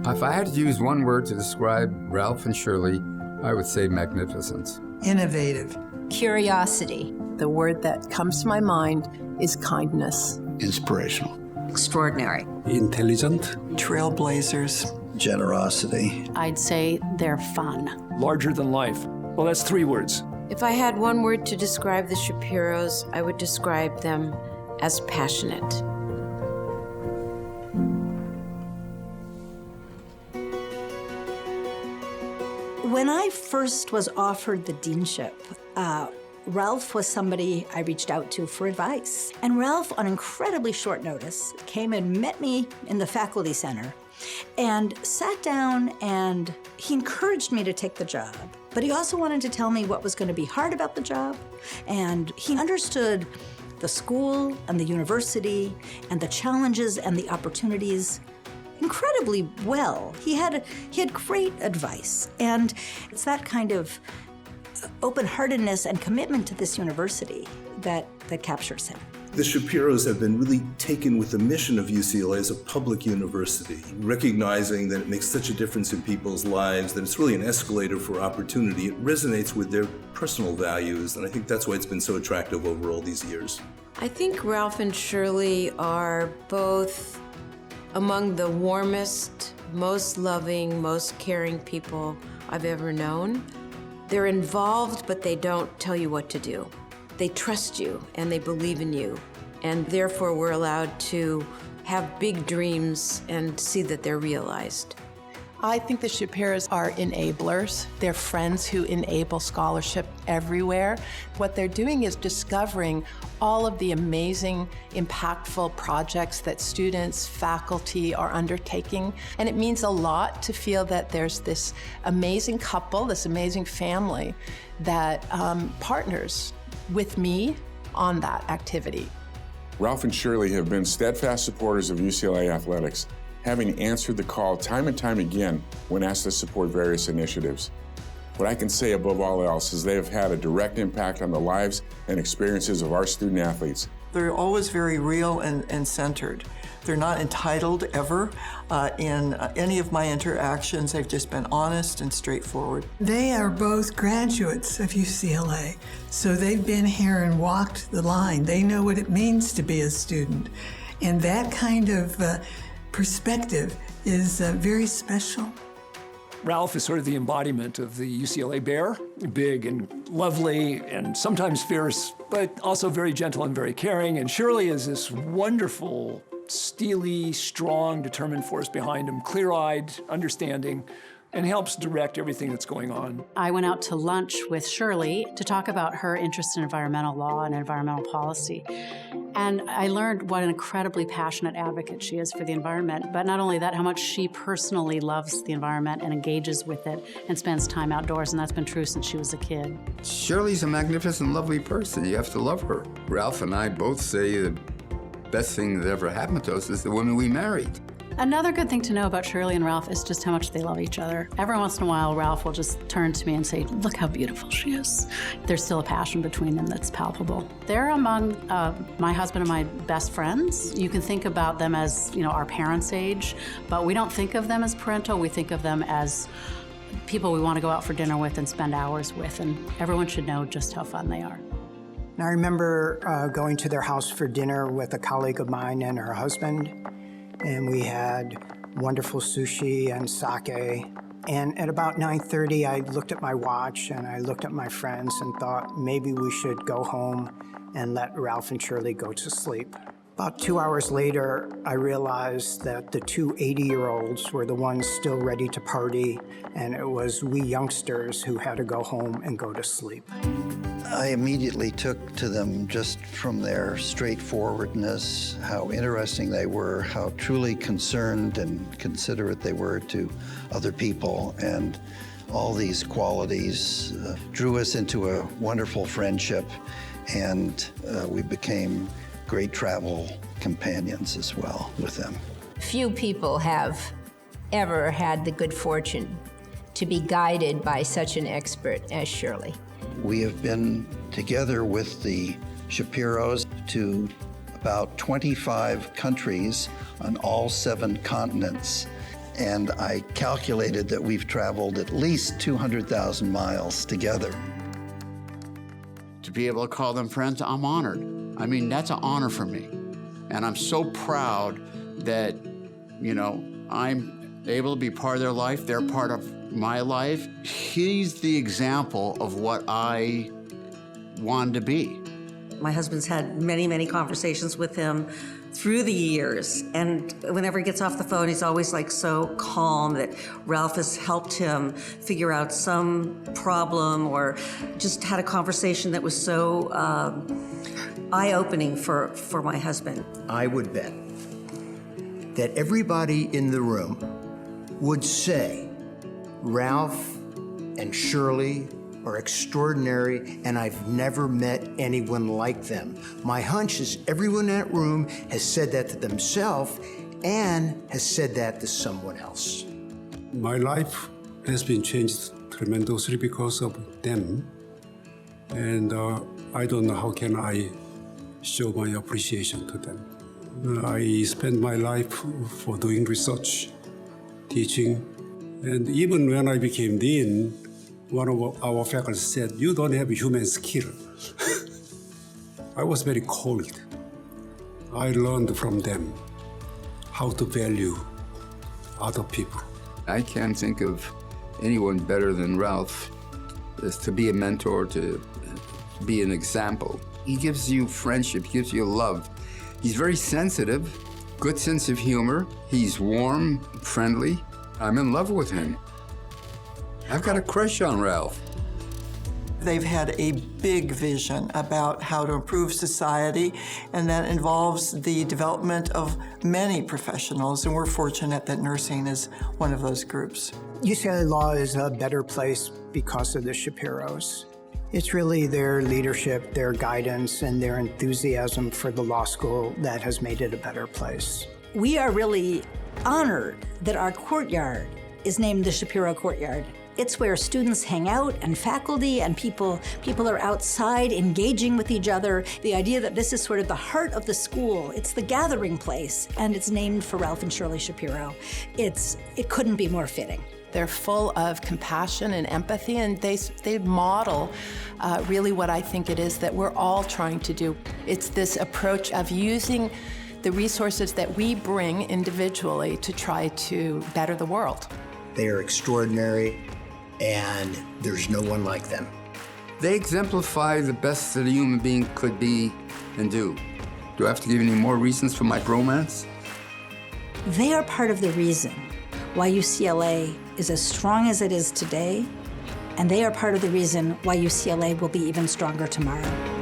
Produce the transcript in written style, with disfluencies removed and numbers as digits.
If I had to use one word to describe Ralph and Shirley, I would say magnificence. Innovative. Curiosity. The word that comes to my mind is kindness. Inspirational. Extraordinary. Intelligent. Trailblazers. Generosity. I'd say they're fun. Larger than life. Well, that's 3 words. If I had one word to describe the Shapiros, I would describe them as passionate. When I first was offered the deanship, Ralph was somebody I reached out to for advice. And Ralph, on incredibly short notice, came and met me in the faculty center and sat down, and he encouraged me to take the job. But he also wanted to tell me what was going to be hard about the job. And he understood the school and the university and the challenges and the opportunities incredibly well. He had great advice. And it's that kind of open-heartedness and commitment to this university that captures him. The Shapiros have been really taken with the mission of UCLA as a public university, recognizing that it makes such a difference in people's lives, that it's really an escalator for opportunity. It resonates with their personal values, and I think that's why it's been so attractive over all these years. I think Ralph and Shirley are both among the warmest, most loving, most caring people I've ever known. They're involved, but they don't tell you what to do. They trust you and they believe in you, and therefore we're allowed to have big dreams and see that they're realized. I think the Shapiros are enablers. They're friends who enable scholarship everywhere. What they're doing is discovering all of the amazing, impactful projects that students, faculty are undertaking. And it means a lot to feel that there's this amazing couple, this amazing family that partners with me on that activity. Ralph and Shirley have been steadfast supporters of UCLA athletics, having answered the call time and time again when asked to support various initiatives. What I can say above all else is they have had a direct impact on the lives and experiences of our student athletes. They're always very real and centered. They're not entitled ever. In any of my interactions, they've just been honest and straightforward. They are both graduates of UCLA, so they've been here and walked the line. They know what it means to be a student. And that kind of perspective is very special. Ralph is sort of the embodiment of the UCLA bear, big and lovely and sometimes fierce, but also very gentle and very caring. And Shirley is this wonderful, steely, strong, determined force behind him, clear-eyed, understanding, and helps direct everything that's going on. I went out to lunch with Shirley to talk about her interest in environmental law and environmental policy. And I learned what an incredibly passionate advocate she is for the environment, but not only that, how much she personally loves the environment and engages with it and spends time outdoors, and that's been true since she was a kid. Shirley's a magnificent, lovely person. You have to love her. Ralph and I both say the best thing that ever happened to us is the woman we married. Another good thing to know about Shirley and Ralph is just how much they love each other. Every once in a while, Ralph will just turn to me and say, "Look how beautiful she is." There's still a passion between them that's palpable. They're among my husband and my best friends. You can think about them as, our parents' age, but we don't think of them as parental. We think of them as people we want to go out for dinner with and spend hours with, and everyone should know just how fun they are. And I remember going to their house for dinner with a colleague of mine and her husband. And we had wonderful sushi and sake. And at about 9:30, I looked at my watch and I looked at my friends and thought maybe we should go home and let Ralph and Shirley go to sleep. About 2 hours later, I realized that the two 80-year-olds were the ones still ready to party, and it was we youngsters who had to go home and go to sleep. I immediately took to them just from their straightforwardness, how interesting they were, how truly concerned and considerate they were to other people, and all these qualities drew us into a wonderful friendship, and we became great travel companions as well with them. Few people have ever had the good fortune to be guided by such an expert as Shirley. We have been together with the Shapiros to about 25 countries on all 7 continents. And I calculated that we've traveled at least 200,000 miles together. To be able to call them friends, I'm honored. I mean, that's an honor for me. And I'm so proud that, you know, I'm able to be part of their life. They're part of my life. He's the example of what I wanted to be. My husband's had many, many conversations with him through the years, and whenever he gets off the phone, he's always like so calm that Ralph has helped him figure out some problem or just had a conversation that was so eye-opening for my husband. I would bet that everybody in the room would say Ralph and Shirley are extraordinary, and I've never met anyone like them. My hunch is everyone in that room has said that to themselves and has said that to someone else. My life has been changed tremendously because of them, and I don't know how can I show my appreciation to them. I spent my life for doing research, teaching, and even when I became dean, one of our faculty said, "You don't have human skill." I was very cold. I learned from them how to value other people. I can't think of anyone better than Ralph as to be a mentor, to be an example. He gives you friendship, he gives you love. He's very sensitive, good sense of humor. He's warm, friendly. I'm in love with him. I've got a crush on Ralph. They've had a big vision about how to improve society, and that involves the development of many professionals, and we're fortunate that nursing is one of those groups. UCLA Law is a better place because of the Shapiros. It's really their leadership, their guidance, and their enthusiasm for the law school that has made it a better place. We are really honored that our courtyard is named the Shapiro Courtyard. It's where students hang out and faculty and people are outside engaging with each other. The idea that this is sort of the heart of the school, it's the gathering place, and it's named for Ralph and Shirley Shapiro. It couldn't be more fitting. They're full of compassion and empathy, and they model really what I think it is that we're all trying to do. It's this approach of using the resources that we bring individually to try to better the world. They are extraordinary, and there's no one like them. They exemplify the best that a human being could be and do. Do I have to give any more reasons for my bromance? They are part of the reason why UCLA is as strong as it is today, and they are part of the reason why UCLA will be even stronger tomorrow.